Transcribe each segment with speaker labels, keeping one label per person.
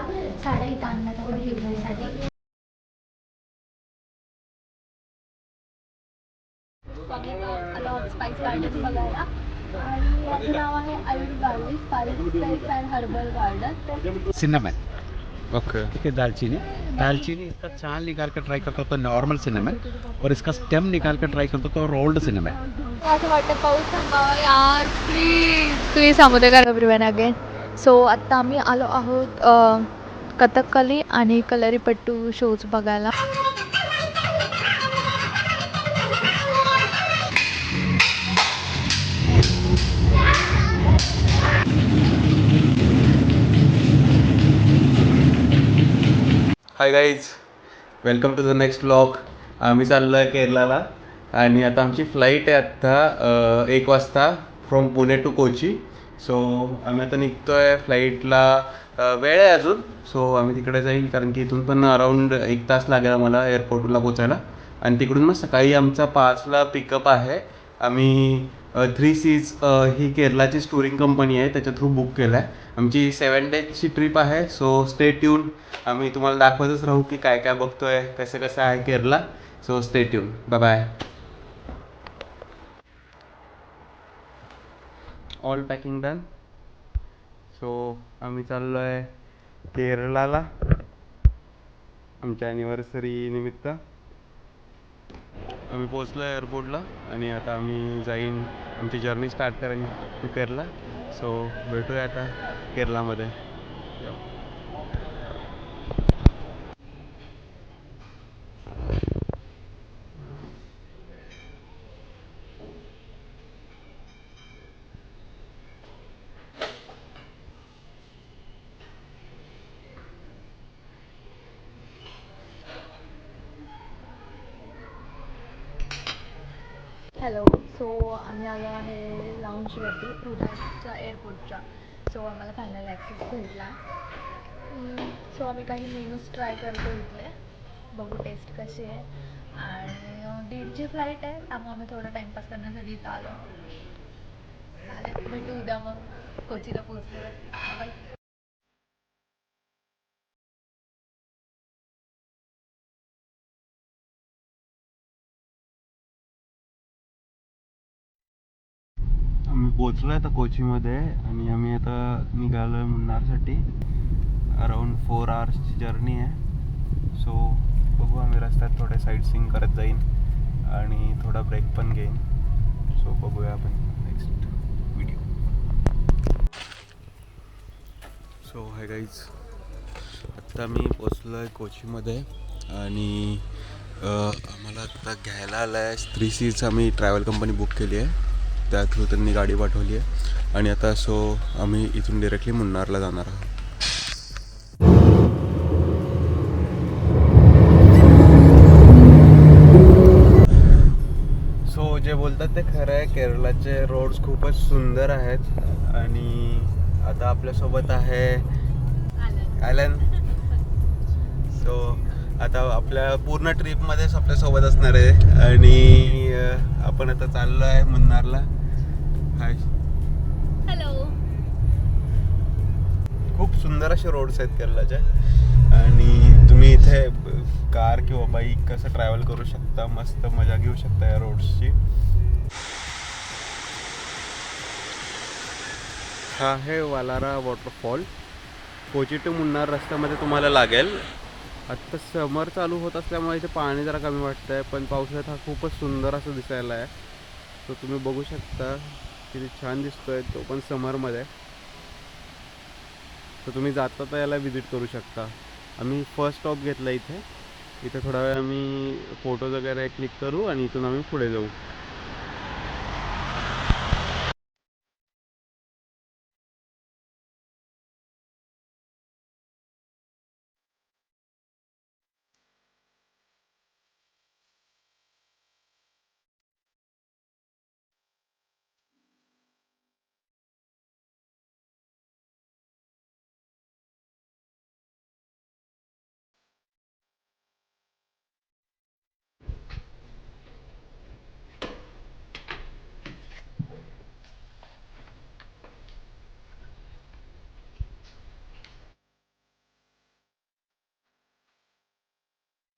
Speaker 1: साड्या इथं आणण्यात आल्या शिवनेरीसाठी. आलो स्पाइस गार्डन बघायला आणि याचं नाव आहे Ayush garden, spice and Herbal garden.
Speaker 2: Cinnamon okay ठीक है। दालचीनी इसका छाल निकाल कर ट्राई करता तो नॉर्मल सिनेमन, और इसका स्टेम निकाल कर ट्राई करता तो ओल्ड सिनेमन.
Speaker 1: असं वाटतं पाऊस थांबावा यार प्लीज. तुम्ही सांगू का एव्हरीवन अगेन. सो आत्ता आम्ही आलो आहोत कथकली आणि कलरीपट्टू शोज बघायला.
Speaker 3: Hi guys, welcome to the next blog. आम्ही चाललो आहे केरलाला आणि आता आमची फ्लाईट आहे आत्ता 1 वाजता from Pune to Kochi. So आम्ही आता निघतो आहे फ्लाईटला. वेळ आहे अजून, सो आम्ही तिकडे जाईल कारण की इथून पण अराऊंड 1 तास लागेल आम्हाला एअरपोर्टला पोचायला. आणि तिकडून मग सकाळी आमचा 5ला पिकअप आहे. आम्ही 3 Seas ही केरलाची टुरिंग कंपनी आहे, त्याच्या थ्रू बुक केलं आहे. आमची 7 डेजची ट्रिप आहे. So stay tune. आम्ही तुम्हाला दाखवतच राहू की काय काय बघतोय, कसं कसं आहे Kerala. So stay tuned. Bye bye. All packing done. So आम्ही चाललो आहे केरलाला आमच्या ॲनिव्हर्सरी निमित्त. आम्ही पोचलो आहे एअरपोर्टला आणि आता आम्ही जाईन आमची जर्नी स्टार्ट करेन टू केरला. सो भेटूया आता केरलामध्ये.
Speaker 1: हॅलो. सो आम्ही आलो आहे लाऊंजवरती हृदयच्या एअरपोर्टच्या. सो आम्हाला फायनल ॲक्सेस भेटला. सो आम्ही काही मेनूज ट्राय करतो इथले, बघू टेस्ट कशी आहे. आणि 1:30ची फ्लाईट आहे, त्यामुळे आम्ही थोडं टाईमपास करण्यासाठी इथं आलो. चालेल, भेटू उद्या मग कोचीला पोचल्यावर. बाय.
Speaker 3: आम्ही पोचलो आहे आता कोचीमध्ये आणि आम्ही आता निघालो आहे मुन्नारसाठी. अराऊंड 4 आवर्सची जर्नी आहे. सो बघू, आम्ही रस्त्यात थोडे साईट सीइंग करत जाईन आणि थोडा ब्रेक पण घेईन. सो बघूया आपण next video. So hi guys, आत्ता मी पोचलो आहे कोचीमध्ये आणि आम्हाला आत्ता घ्यायला आला आहे 3 Seas. आम्ही ट्रॅव्हल कंपनी बुक केली आहे, त्या थ्रू त्यांनी गाडी पाठवली आहे. आणि आता सो आम्ही इथून डिरेक्टली मुन्नारला जाणार आहोत. सो जे बोलतात ते खरं आहे, केरळाचे रोड्स खूपच सुंदर आहेत. आणि आता आपल्यासोबत आहे ॲलन. सो आता आपल्या पूर्ण ट्रिपमध्येच आपल्यासोबत असणार आहे आणि आपण आता चाललो आहे मुन्नारला. हाय.
Speaker 1: हॅलो.
Speaker 3: खूप सुंदर असे रोड्स आहेत केरळाचे आणि तुम्ही इथे कार किंवा बाईक कसं ट्रॅव्हल करू शकता, मस्त मजा घेऊ शकता या रोड्सची. हा आहे वालारा वॉटरफॉल. कोची टू मुन्नार रस्त्यामध्ये तुम्हाला लागेल. आत्ता समर चालू होत असल्यामुळे इथे पाणी जरा कमी वाटतं आहे, पण पावसाळ्यात हा खूपच सुंदर असं दिसायला आहे. तो तुम्ही बघू शकता किती छान दिसतोय, तो पण समरमध्ये. तर तुम्ही जाता तर याला व्हिजिट करू शकता. आम्ही फर्स्ट स्टॉप घेतला इथे. इथे थोडा वेळ आम्ही फोटोज वगैरे क्लिक करू आणि इथून आम्ही पुढे जाऊ.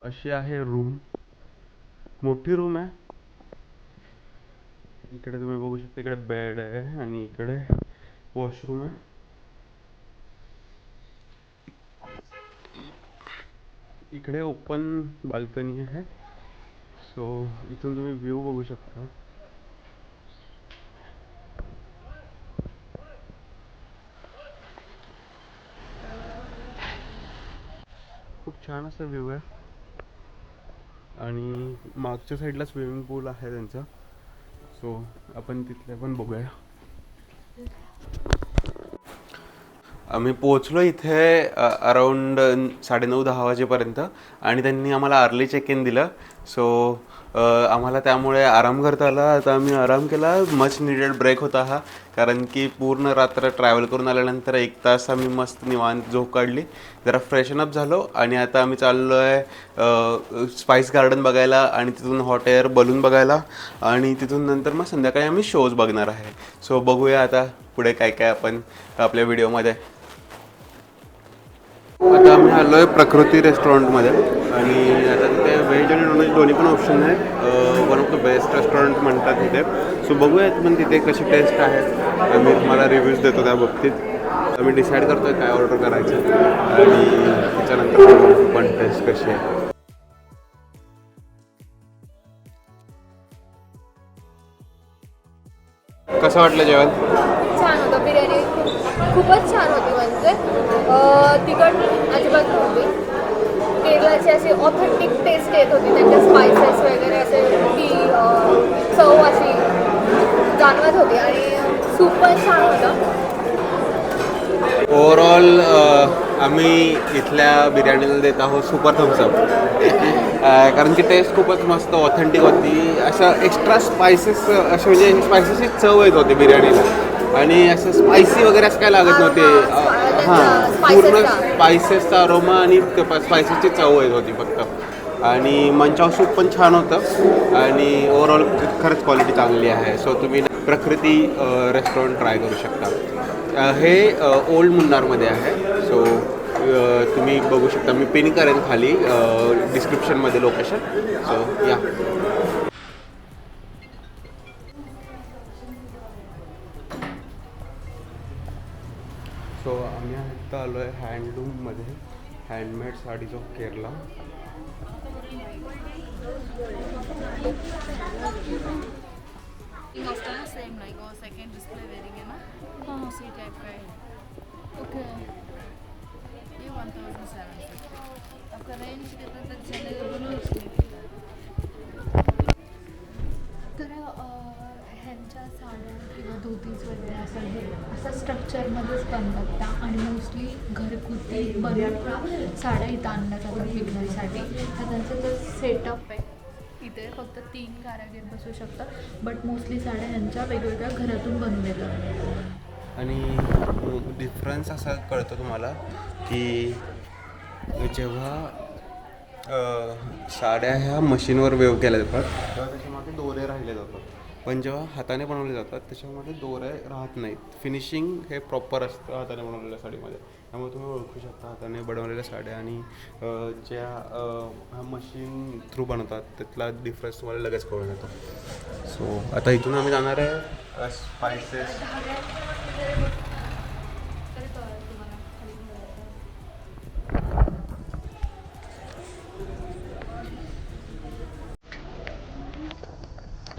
Speaker 3: अशी आहे रूम, मोठी रूम आहे. इकडे तुम्ही बघू शकता, इकडे बेड आहे आणि इकडे वॉशरूम आहे. इकडे ओपन बाल्कनी आहे. सो इथून तुम्ही व्ह्यू बघू शकता. खूप छान असा व्ह्यू आहे आणि मागच्या साईडला स्विमिंग पूल आहे त्यांचा. सो आपण तिथले पण बघूया. आम्ही पोचलो इथे अराऊंड 9:30-10 वाजेपर्यंत आणि त्यांनी आम्हाला अर्ली चेक इन दिलं. सो आम्हाला त्यामुळे आराम करता आला. आता आम्ही आराम केला. मच निडेड ब्रेक होता हा, कारण की पूर्ण रात्र ट्रॅव्हल करून आल्यानंतर 1 तास आम्ही मस्त निवांत झोप काढली, जरा फ्रेशनअप झालो आणि आता आम्ही चाललो आहे स्पाइस गार्डन बघायला आणि तिथून हॉट एअर बलून बघायला आणि तिथून नंतर मग संध्याकाळी आम्ही शोज बघणार आहे. सो बघूया आता पुढे काय काय आपण आपल्या व्हिडिओमध्ये. आता आम्ही आलो आहे प्रकृती रेस्टॉरंटमध्ये आणि आता तिथे व्हेज आणि नॉनव्हेज दोन्ही पण ऑप्शन आहेत. One of the best restaurant म्हणतात तिथे. सो बघूयात पण तिथे कशी टेस्ट आहे. मी तुम्हाला रिव्ह्यूज देतो त्या बाबतीत. आम्ही डिसाईड करतो आहे काय ऑर्डर करायचं आणि त्याच्यानंतर पण टेस्ट कशी आहे. कसं वाटलं जेवण?
Speaker 1: छान होतं. बिर्याणी खूपच छान होती. म्हणजे तिखट अजिबात नव्हती. केरळाची अशी ऑथेंटिक टेस्ट येत होती. त्यांच्या स्पायसेस वगैरे असे ती चव अशी जाणवत होती आणि सूप पण छान होतं.
Speaker 3: ओव्हरऑल आम्ही इथल्या बिर्याणीला देत आहोत सुपर थम्सअप. कारण की टेस्ट खूपच मस्त ऑथेंटिक होती. असं एक्स्ट्रा स्पायसेस असे म्हणजे स्पायसेसची चव येत होती बिर्याणीला आणि असं स्पायसी वगैरे असं काय लागत नव्हते. हां, पूर्ण स्पायसेसचा अरोमा आणि स्पायसेसची चव येत होती फक्त. आणि मंचाव सूप पण छान होतं आणि ओव्हरऑल खरंच क्वालिटी चांगली आहे. सो तुम्ही प्रकृती रेस्टॉरंट ट्राय करू शकता. हे ओल्ड मुन्नारमध्ये आहे. सो तुम्ही बघू शकता. मी पिन करेन खाली डिस्क्रिप्शनमध्ये लोकेशन. सो या. सो आम्ही आता आलो आहे हँडलूममध्ये, handmade saris of Kerala.
Speaker 4: Same like वो सेकंड डिस्प्ले वेयरिंग है ना, उसी टाइप का है.
Speaker 1: ओके.
Speaker 4: ये 1750. आपका रेंज कितना तक चलेगा बोलो उसमें.
Speaker 1: तर ह्यांच्या साड्या किंवा धोतीज वगैरे असं स्ट्रक्चरमध्येच बनतात त्या आणि मोस्टली घरगुती बनवून साड्या इथं आणल्या जातात विकण्यासाठी. तर त्यांचं जो सेटअप आहे इथे फक्त 3 कारागीर बसू शकतात. बट मोस्टली साड्या ह्यांच्या वेगवेगळ्या घरातून बनवून येतात.
Speaker 3: आणि डिफरन्स असा कळतो तुम्हाला की जेव्हा साड्या ह्या मशीनवर वेव केल्या जातात तेव्हा त्याच्यामध्ये दोरे राहिले जातात, पण जेव्हा हाताने बनवले जातात त्याच्यामध्ये दोरे राहत नाहीत. फिनिशिंग हे प्रॉपर असतं हाताने बनवलेल्या साडीमध्ये. त्यामुळे तुम्ही ओळखू शकता हाताने बनवलेल्या साड्या आणि ज्या ह्या मशीन थ्रू बनवतात त्यातला डिफरन्स तुम्हाला लगेच कळून येतो. सो आता इथून आम्ही जाणार आहे स्पायसेस.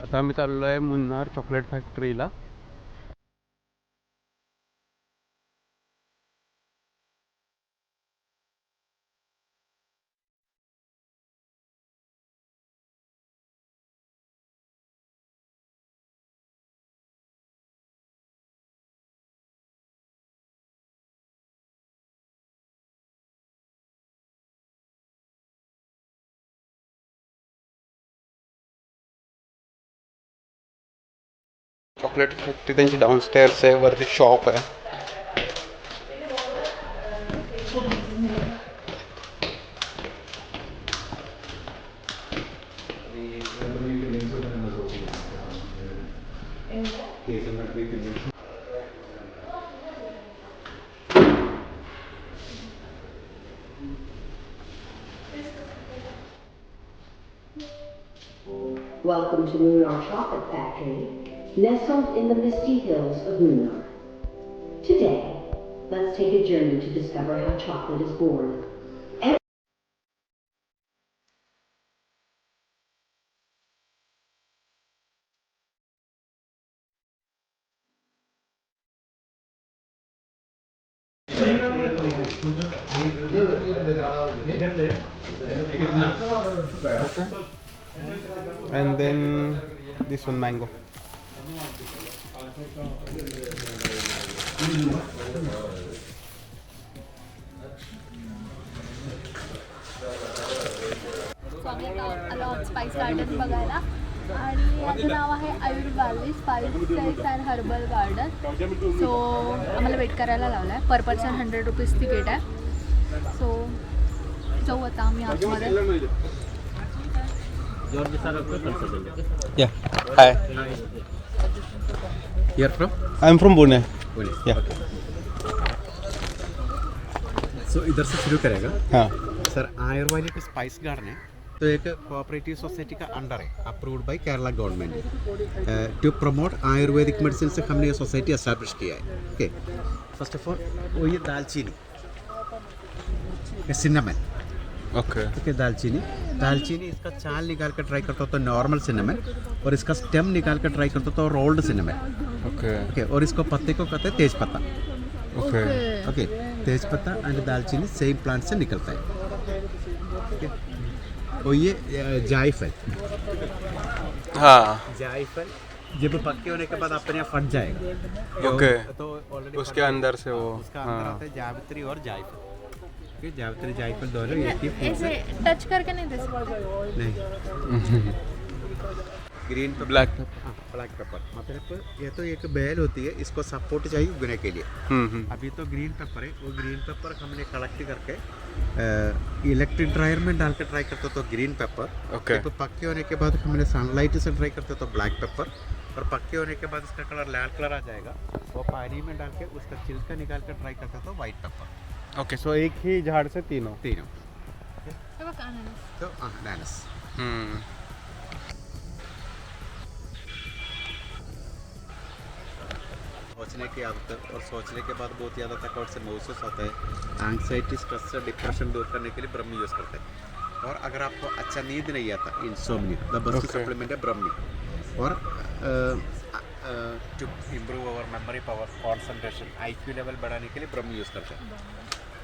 Speaker 3: आता आम्ही चाललो आहे मुन्नार चॉकलेट फॅक्टरीला. चॉकलेट फॅक्टरी त्यांची डाऊनस्टेअर्स आहे, वरती शॉप आहे.
Speaker 5: Welcome to New York Chocolate Factory, nestled in the misty hills of New York. Today, let's take a journey to discover how chocolate is born.
Speaker 3: And then this one mango.
Speaker 1: So आम्ही आता आलो आहोत spice garden बघायला आणि याचं नाव आहे Ayur Valley Spices and Herbal Garden. So आम्हाला वेट करायला लावला आहे. पर पर्सन 100 रुपीज तिकीट आहे. सो जाऊ आता आम्ही आतमध्ये.
Speaker 3: Yeah. Hi.
Speaker 2: You're from?
Speaker 3: I'm from Pune.
Speaker 2: Pune.
Speaker 3: Yeah.
Speaker 2: So इधर से शुरू करेगा.
Speaker 3: हाँ.
Speaker 2: सर आयुर्वेदिक स्पाइस गार्डन है तो एक कोऑपरेटिव सोसाइटी का अंडर है, approved by Kerala government. To promote Ayurvedic medicine से हमने ये सोसाइटी एस्टैब्लिश किया है. ओके, फर्स्ट ऑफ ऑल वो ये दालचीनी, ये सिनेमन.
Speaker 3: Okay.
Speaker 2: दालचीनी इसका छाल निकाल कर ट्राई करता हो तो नॉर्मल सिनेमन, और इसका स्टेम निकाल कर ट्राई करता हो तो रोल्ड सिनेमन.
Speaker 3: Okay.
Speaker 2: ओके, और इसको पत्ते को कहते हैं तेज पत्ता.
Speaker 3: Okay.
Speaker 2: ओके, तेज पत्ता एंड दालचीनी सेम प्लांट से निकलता है. ओके, और ये जायफल.
Speaker 3: हाँ.
Speaker 2: जायफल जब पक्के होने के बाद अपने यहाँ फट जाएगा.
Speaker 3: ओके.
Speaker 2: तो ऑलरेडी
Speaker 3: उसके अंदर से वो.
Speaker 2: उसका अंदर आता है जावित्री और जायफल. ओके, जावित्री जायफल दोनों एक ही फूल
Speaker 1: ऐसे
Speaker 2: से.
Speaker 1: टच करके नहीं दे सकते.
Speaker 2: नहीं, ग्रीन पेपर,
Speaker 3: ब्लैक.
Speaker 2: हाँ ब्लैक पेपर. मतलब ये तो एक बेल होती है, इसको सपोर्ट चाहिए उगने के लिए. अभी तो ग्रीन पेपर है, वो ग्रीन पेपर हमने कलेक्ट करके इलेक्ट्रिक ड्रायर में डाल के ट्राई करते तो ग्रीन पेपर.
Speaker 3: ओके.
Speaker 2: तो पक्के होने के बाद हमने सनलाइट से ट्राई करते तो ब्लैक पेपर, और पक्के होने के बाद इसका कलर लाल कलर आ जाएगा, वो पानी में डाल के उसका छिलका निकाल कर ट्राई करते तो वाइट पेपर.
Speaker 3: ओके, सो एक ही झाड़ से तीनों.
Speaker 1: हे बघ अननस.
Speaker 2: तो अनानास. सोचने की आदत और सोचने के बाद बहुत ज़्यादा थकावट से महसूस होता है. एंग्जाइटी, स्ट्रेस, डिप्रेशन दूर करने के लिए ब्रह्मी यूज़ करते हैं. और अगर आपको अच्छा नींद नहीं आता, इंसोम्निया, द बेस्ट सप्लीमेंट है ब्रह्मी. और to improve our memory power, concentration, IQ level बढ़ाने के लिए ब्रह्मी यूज़ करते हैं.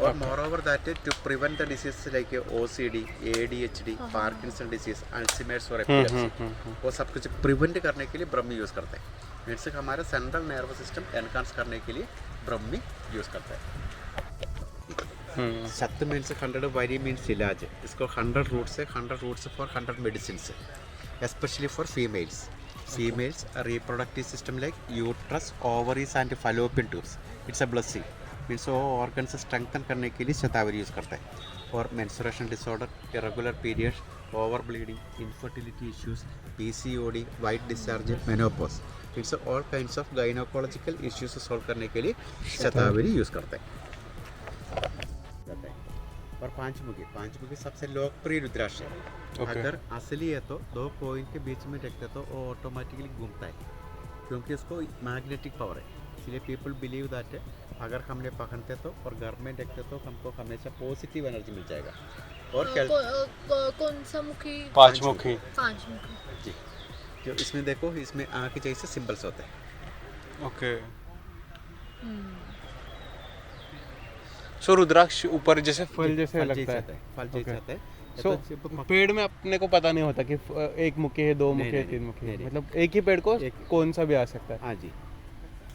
Speaker 2: और more over that to prevent the disease like OCD, ADHD, Parkinson disease, Alzheimer's और एपिलेप्सी, वो सब कुछ प्रिवेंट करने के लिए ब्रह्मी यूज़ करते हैं. मीन्स हमारा सेंट्रल नर्वस सिस्टम एनहांस करने के लिए ब्रह्मी यूज़ करता है. सत्त मीन्स 100, वरी मीन्स इलाज. इसको 100 रूट्स है, 100 roots for 100 medicine, especially for females. Reproductive system like uterus, ovaries and fallopian tubes, it's a blessing. Means वो ऑर्गन से स्ट्रेंथन करने के लिए शतावरी यूज़ करता है. और menstruation disorder, irregular periods, over bleeding, infertility issues, PCOD, white discharge, menopause, it's all kinds of gynaecological issues solve करने के लिए शतावरी यूज़ करता है. और पांचमुखी सबसे लोकप्रिय रुद्राक्ष है. अगर असली है तो 2 कॉइन के बीच में रखते तो वो ऑटोमेटिकली घूमता है, क्योंकि उसको मैग्नेटिक पावर है. इसलिए पीपल बिलीव दैट अगर हमने पहनते तो और घर में देखते तो हमको हमेशा पॉजिटिव एनर्जी मिल जाएगा. और
Speaker 1: कौन सा मुखी?
Speaker 3: पांचमुखी.
Speaker 1: पांचमुखी.
Speaker 2: जी, जो इसमें देखो, इसमें आँख के जैसे सिंबल्स होते हैं.
Speaker 3: ओके. सो रुद्राक्ष ऊपर जैसे फल जैसे लगता है.
Speaker 2: फल जैसे आता है.
Speaker 3: सो पेड़ में अपने को पता नहीं होता कि एक मुखी है, 2 मुखी है, 3 मुखी है. मतलब एक ही पेड़ को कौन सा भी आ सकता है.
Speaker 2: हाँ जी.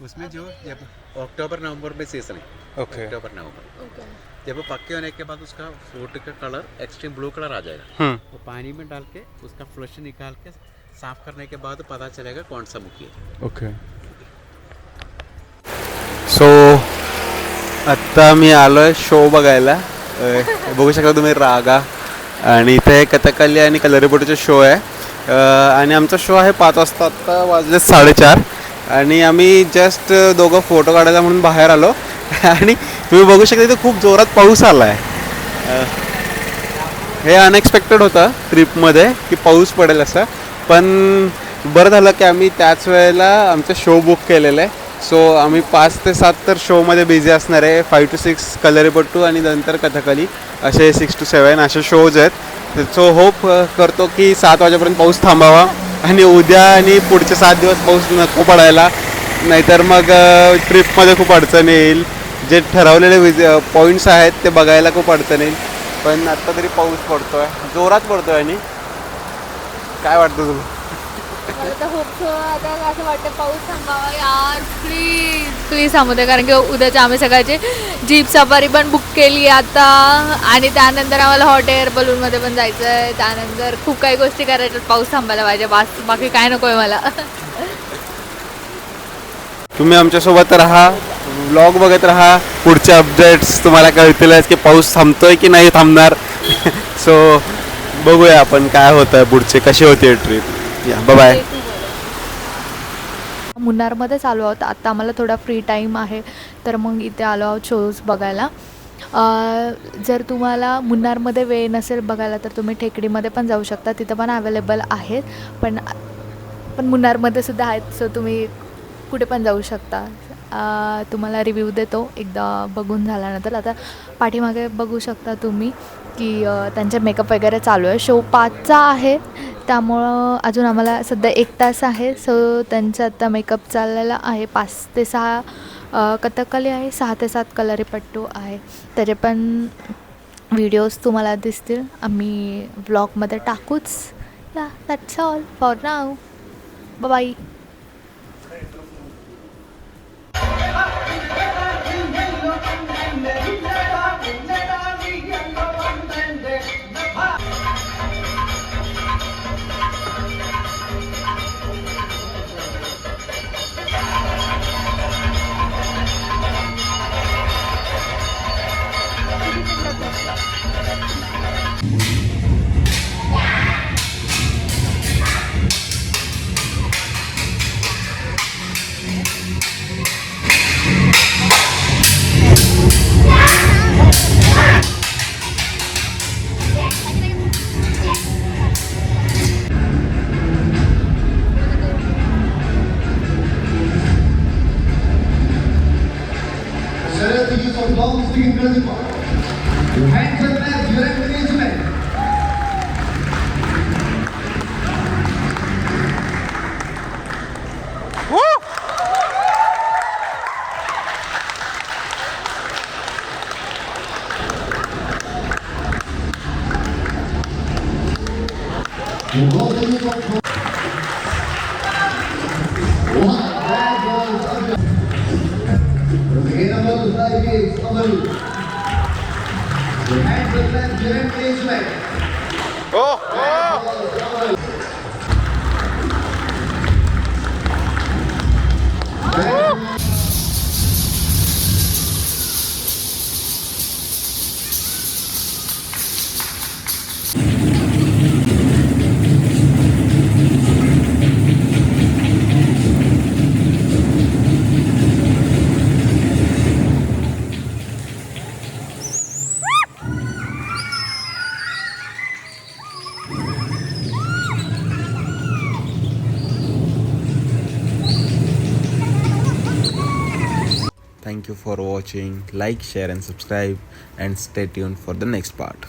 Speaker 2: उसमें जो जब अक्टूबर नवंबर में सीजन है.
Speaker 3: ओके.
Speaker 2: अक्टूबर नवंबर.
Speaker 1: ओके.
Speaker 2: जब वो पक्के होने के बाद उसका फ्रूट का कलर एक्सट्रीम ब्लू कलर आ जाएगा. वो पानी में डाल के उसका फ्लश निकाल के साफ करने के बाद पता चलेगा कौन सा मुखी है.
Speaker 3: ओके. सो आत्ता मी आलोय शो बघायला. बघू शकता तुम्ही रागा, आणि इथे कथकली आणि कलरीपोटीचा शो आहे. आणि आमचा शो आहे 5 वाजता. आत्ता वाजले 4:30 आणि आम्ही जस्ट दोघं फोटो काढायला म्हणून बाहेर आलो. आणि तुम्ही बघू शकता इथे खूप जोरात पाऊस आला आहे. हे अनएक्सपेक्टेड होतं ट्रिपमध्ये की पाऊस पडेल असं, पण बरं झालं की आम्ही त्याच वेळेला आमचा शो बुक केलेला आहे. सो आम्ही 5 ते 7 तर शोमध्ये बिझी असणार आहे. 5 to 6 कलरीपट्टू आणि नंतर कथकली असे 6 to 7 असे शोज आहेत. सो होप करतो की 7 वाजेपर्यंत पाऊस थांबावा आणि उद्या आणि पुढचे 7 दिवस पाऊस नको पडायला, नाहीतर मग ट्रिपमध्ये खूप अडचण येईल. जे ठरवलेले पॉईंट्स आहेत ते बघायला खूप अडचण येईल. पण आत्ता तरी पाऊस पडतो आहे, जोरात पडतो आहे. आणि काय वाटतं तुला?
Speaker 1: मला तर खूप आता असं वाटतं पाऊस थांबावा यार, प्लीज थांबू दे. कारण की उद्याच्या आम्ही सगळ्याची जीप सफारी पण बुक केली आता, आणि त्यानंतर आम्हाला हॉट एअर बलूनमध्ये पण जायचं आहे. त्यानंतर खूप काही गोष्टी करायच्यात. पाऊस थांबायला पाहिजे, बाकी काय नको आहे मला.
Speaker 3: तुम्ही आमच्यासोबत राहा, व्लॉग बघत राहा. पुढचे अपडेट्स तुम्हाला कळतीलच की पाऊस थांबतोय की नाही थांबणार. सो बघूया आपण काय होतं आहे पुढचे, कशी होते ट्रिप. या बाय.
Speaker 1: मुन्नारमध्येच आलो आहोत आता. आम्हाला थोडा फ्री टाईम आहे, तर मग इथे आलो आहोत शोज बघायला. जर तुम्हाला मुन्नारमध्ये वेळ नसेल बघायला तर तुम्ही टेकडीमध्ये पण जाऊ शकता, तिथं पण अवेलेबल आहेत. पण मुन्नारमध्ये सुद्धा आहेत, सो तुम्ही कुठे पण जाऊ शकता. तुम्हाला रिव्ह्यू देतो एकदा बघून झाल्यानंतर. आता पाठीमागे बघू शकता तुम्ही की त्यांचे मेकअप वगैरे चालू आहे. शो 5चा आहे, त्यामुळं अजून आम्हाला सध्या 1 तास आहे. सो त्यांचा आता मेकअप चाललेला आहे. 5 ते 6 कथकली आहे, 6 ते 7 कलरीपट्टू आहे. त्याचे पण व्हिडिओज तुम्हाला दिसतील, आम्ही व्लॉगमध्ये टाकूच. Yeah that's all for now. Bye.
Speaker 3: Thank you for watching. Like, share and subscribe, and stay tuned for the next part.